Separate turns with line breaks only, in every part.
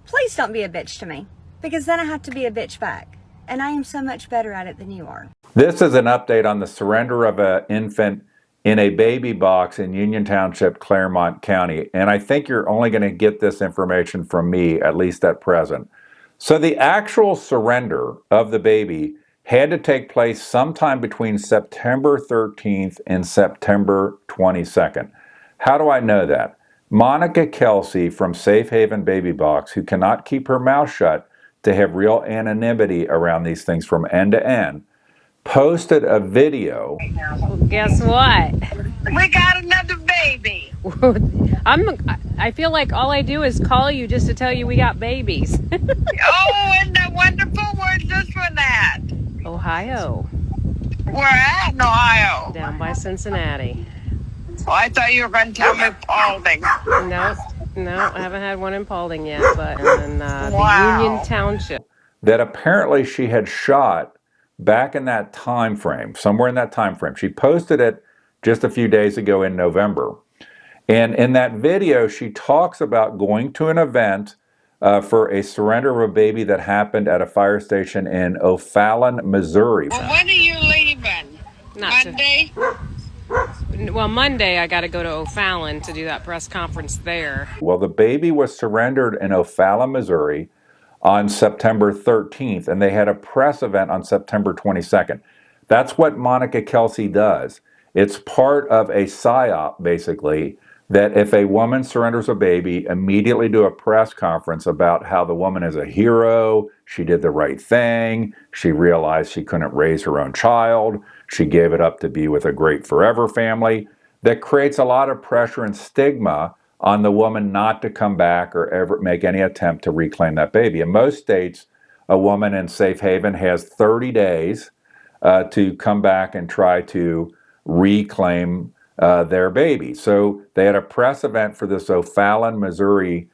Please don't be a bitch to me, because then I have to be a bitch back. And I am so much better at it than you are.
This is an update on the surrender of an infant in a baby box in Union Township, Clermont County. And I think you're only going to get this information from me, at least at present. So the actual surrender of the baby had to take place sometime between September 13th and September 22nd. How do I know that? Monica Kelsey from Safe Haven Baby Box, who cannot keep her mouth shut to have real anonymity around these things from end to end, posted a video.
Well, guess what?
We got another baby.
I feel like all I do is call you just to tell you we got babies.
Oh, isn't that wonderful? Where's this one at?
Ohio,
We're at in Ohio.
down by Cincinnati.
Oh, I thought you were going to tell me Paulding.
No, I haven't had one in Paulding yet, but in
Wow.
the Union Township.
That apparently she had shot back in that time frame, somewhere in that time frame. She posted it just a few days ago in November. And in that video, she talks about going to an event for a surrender of a baby that happened at a fire station in O'Fallon, Missouri.
Well, when are you leaving? Monday?
Well, Monday I got to go to O'Fallon to do that press conference there.
Well, the baby was surrendered in O'Fallon, Missouri on September 13th, and they had a press event on September 22nd. That's what Monica Kelsey does. It's part of a psyop, basically, that if a woman surrenders a baby, immediately do a press conference about how the woman is a hero, she did the right thing, she realized she couldn't raise her own child, she gave it up to be with a great forever family. That creates a lot of pressure and stigma on the woman not to come back or ever make any attempt to reclaim that baby. In most states, a woman in Safe Haven has 30 days to come back and try to reclaim their baby. So they had a press event for this O'Fallon, Missouri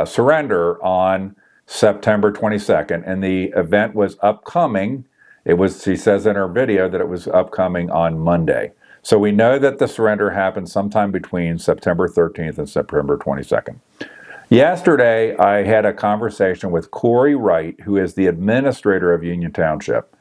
surrender on September 22nd, and the event was upcoming. She says in her video that it was upcoming on Monday. So we know that the surrender happened sometime between September 13th and September 22nd. Yesterday, I had a conversation with Corey Wright, who is the administrator of Union Township.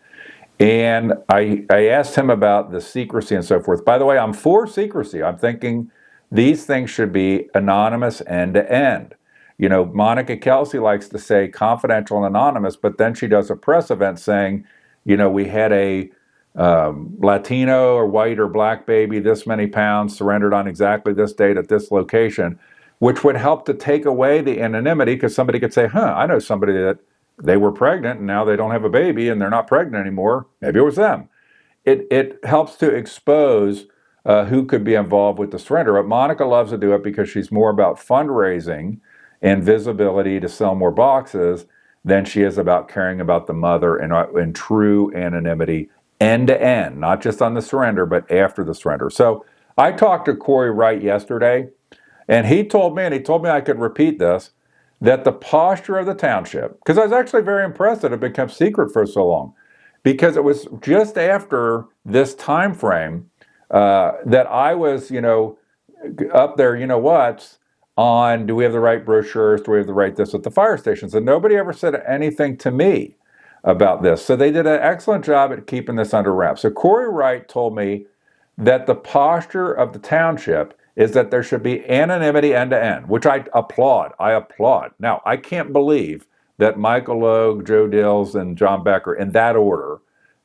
And I asked him about the secrecy and so forth. By the way, I'm for secrecy. I'm thinking these things should be anonymous end to end. You know, Monica Kelsey likes to say confidential and anonymous, but then she does a press event saying, you know, we had a Latino or white or black baby, this many pounds, surrendered on exactly this date at this location, which would help to take away the anonymity, because somebody could say, I know somebody that they were pregnant and now they don't have a baby and they're not pregnant anymore. Maybe it was them. It helps to expose who could be involved with the surrender. But Monica loves to do it because she's more about fundraising and visibility to sell more boxes than she is about caring about the mother in true anonymity, end to end, not just on the surrender, but after the surrender. So I talked to Corey Wright yesterday, and he told me I could repeat this, that the posture of the township, because I was actually very impressed that it had become secret for so long, because it was just after this time frame that I was, up there, on do we have the right brochures, do we have the right this at the fire stations, and nobody ever said anything to me about this. So they did an excellent job at keeping this under wraps. So Corey Wright told me that the posture of the township is that there should be anonymity end to end, which I applaud. Now, I can't believe that Michael Logue, Joe Dills, and John Becker, in that order,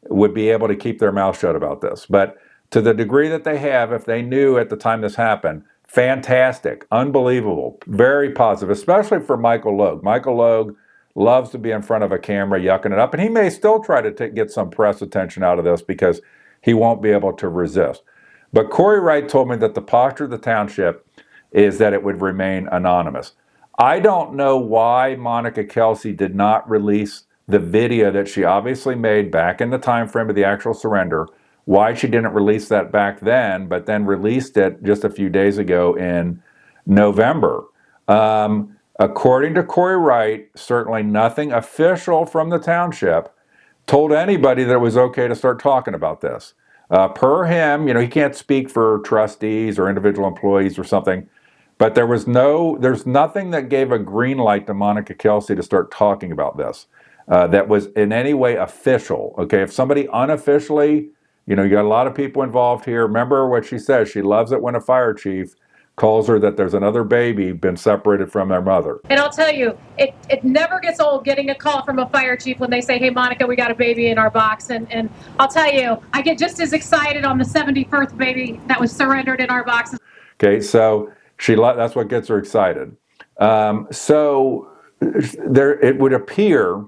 would be able to keep their mouth shut about this. But to the degree that they have, if they knew at the time this happened, fantastic, unbelievable, very positive, especially for Michael Logue. Michael Logue loves to be in front of a camera yucking it up, and he may still try to get some press attention out of this because he won't be able to resist. But Corey Wright told me that the posture of the township is that it would remain anonymous. I don't know why Monica Kelsey did not release the video that she obviously made back in the time frame of the actual surrender, why she didn't release that back then, but then released it just a few days ago in November. According to Corey Wright, certainly nothing official from the township told anybody that it was okay to start talking about this. Per him, he can't speak for trustees or individual employees or something, But there's nothing that gave a green light to Monica Kelsey to start talking about this that was in any way official. Okay, if somebody unofficially, you got a lot of people involved here. Remember what she says. She loves it when a fire chief calls her that there's another baby been separated from their mother.
And I'll tell you, it never gets old getting a call from a fire chief when they say, hey, Monica, we got a baby in our box. And I'll tell you, I get just as excited on the 71st baby that was surrendered in our box.
Okay, so that's what gets her excited. So it would appear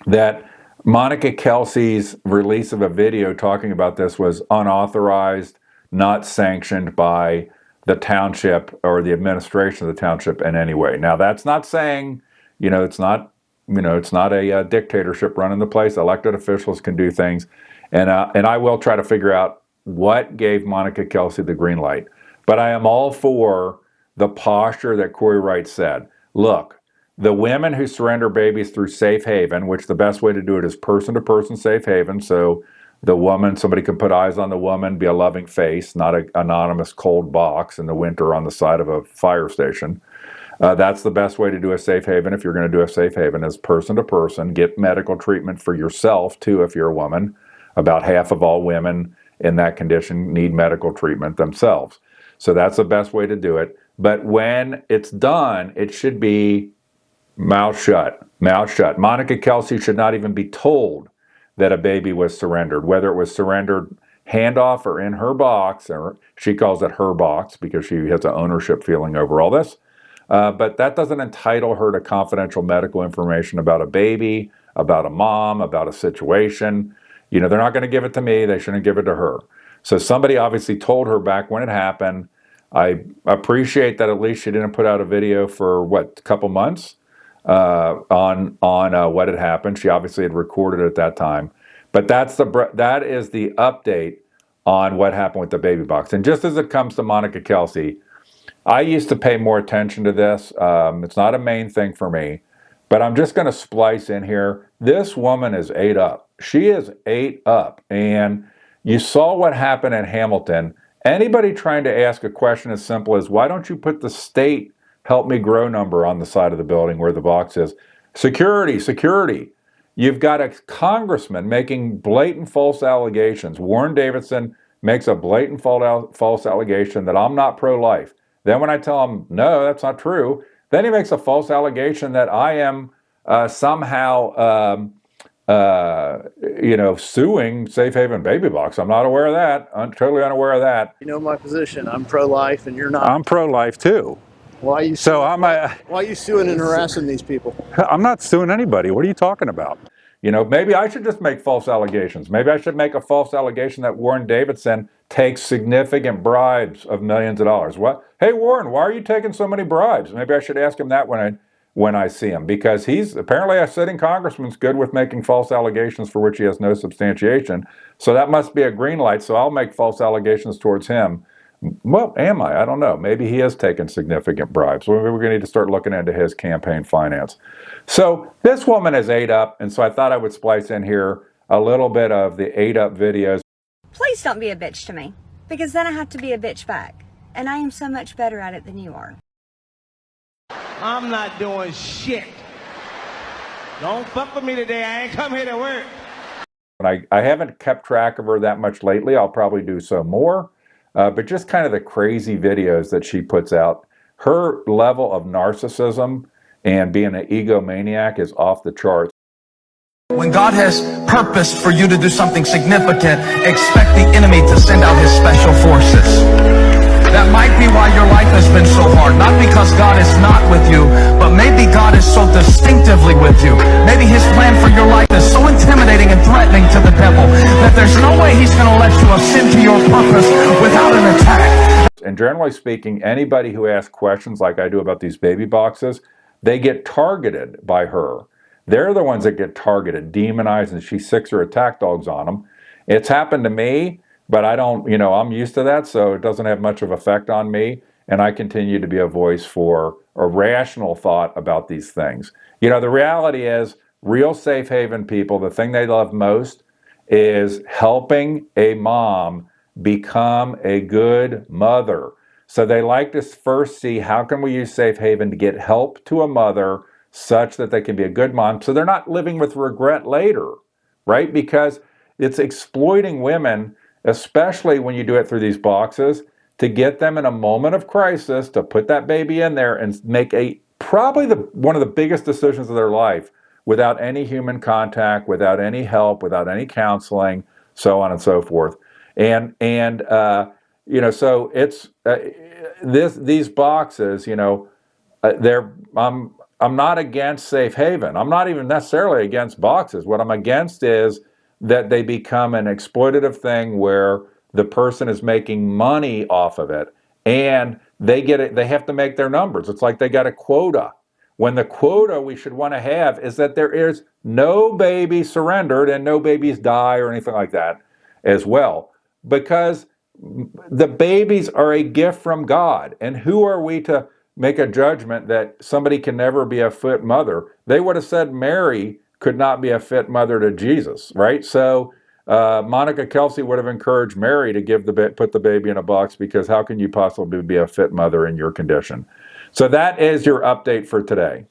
that Monica Kelsey's release of a video talking about this was unauthorized, not sanctioned by the township or the administration of the township in any way. Now, that's not saying, it's not a dictatorship running the place. Elected officials can do things, and I will try to figure out what gave Monica Kelsey the green light. But I am all for the posture that Corey Wright said. Look, the women who surrender babies through safe haven, which the best way to do it is person-to-person safe haven, so the woman, somebody can put eyes on the woman, be a loving face, not an anonymous cold box in the winter on the side of a fire station. That's the best way to do a safe haven if you're going to do a safe haven, is person-to-person. Get medical treatment for yourself, too, if you're a woman. About half of all women in that condition need medical treatment themselves. So that's the best way to do it. But when it's done, it should be mouth shut, mouth shut. Monica Kelsey should not even be told that a baby was surrendered, whether it was surrendered handoff or in her box, or she calls it her box because she has an ownership feeling over all this. But that doesn't entitle her to confidential medical information about a baby, about a mom, about a situation. They're not going to give it to me. They shouldn't give it to her. So somebody obviously told her back when it happened. I appreciate that at least she didn't put out a video for, a couple months on what had happened. She obviously had recorded it at that time. But that is the update on what happened with the baby box. And just as it comes to Monica Kelsey, I used to pay more attention to this. It's not a main thing for me, but I'm just going to splice in here. This woman is ate up. She is ate up. And you saw what happened in Hamilton. Anybody trying to ask a question as simple as, why don't you put the state help me grow number on the side of the building where the box is? Security, security. You've got a congressman making blatant false allegations. Warren Davidson makes a blatant false allegation that I'm not pro-life. Then when I tell him, no, that's not true, then he makes a false allegation that I am somehow suing Safe Haven Baby Box. I'm not aware of that. I'm totally unaware of that.
You know my position. I'm pro-life, and you're not.
I'm pro-life too.
Why are you why are you suing and harassing these people?
I'm not suing anybody. What are you talking about? Maybe I should just make false allegations. Maybe I should make a false allegation that Warren Davidson takes significant bribes of millions of dollars. What? Hey, Warren, why are you taking so many bribes? Maybe I should ask him that when I see him, because he's apparently a sitting congressman's good with making false allegations for which he has no substantiation. So that must be a green light. So I'll make false allegations towards him. Well, am I? I don't know. Maybe he has taken significant bribes. Maybe we're going to need to start looking into his campaign finance. So this woman is ate up, and so I thought I would splice in here a little bit of the ate up videos.
Please don't be a bitch to me, because then I have to be a bitch back. And I am so much better at it than you are.
I'm not doing shit. Don't fuck with me today. I ain't come here to work.
And I haven't kept track of her that much lately. I'll probably do so more. But just kind of the crazy videos that she puts out. Her level of narcissism and being an egomaniac is off the charts.
When God has purposed for you to do something significant, expect the enemy to send out his special forces. That might be why your life has been so hard. Not because God is not with you, but maybe God is so distinctively with you. Maybe his plan for your life is so intimidating and threatening to the devil that there's no way he's going to let you ascend to your purpose without an attack.
And generally speaking, anybody who asks questions like I do about these baby boxes, they get targeted by her. They're the ones that get targeted, demonized, and she sicks her attack dogs on them. It's happened to me, but I don't, I'm used to that, so it doesn't have much of an effect on me, and I continue to be a voice for a rational thought about these things. The reality is, real safe haven people, the thing they love most is helping a mom become a good mother. So they like to first see how can we use Safe Haven to get help to a mother such that they can be a good mom, so they're not living with regret later, right? Because it's exploiting women, especially when you do it through these boxes, to get them in a moment of crisis to put that baby in there and make probably one of the biggest decisions of their life without any human contact, without any help, without any counseling, so on and so forth. And so it's these boxes, I'm not against Safe Haven. I'm not even necessarily against boxes. What I'm against is that they become an exploitative thing where the person is making money off of it, and they have to make their numbers. It's like they got a quota. When the quota we should want to have is that there is no baby surrendered and no babies die or anything like that as well. Because the babies are a gift from God. And who are we to make a judgment that somebody can never be a fit mother? They would have said Mary could not be a fit mother to Jesus, right? So Monica Kelsey would have encouraged Mary to put the baby in a box, because how can you possibly be a fit mother in your condition? So that is your update for today.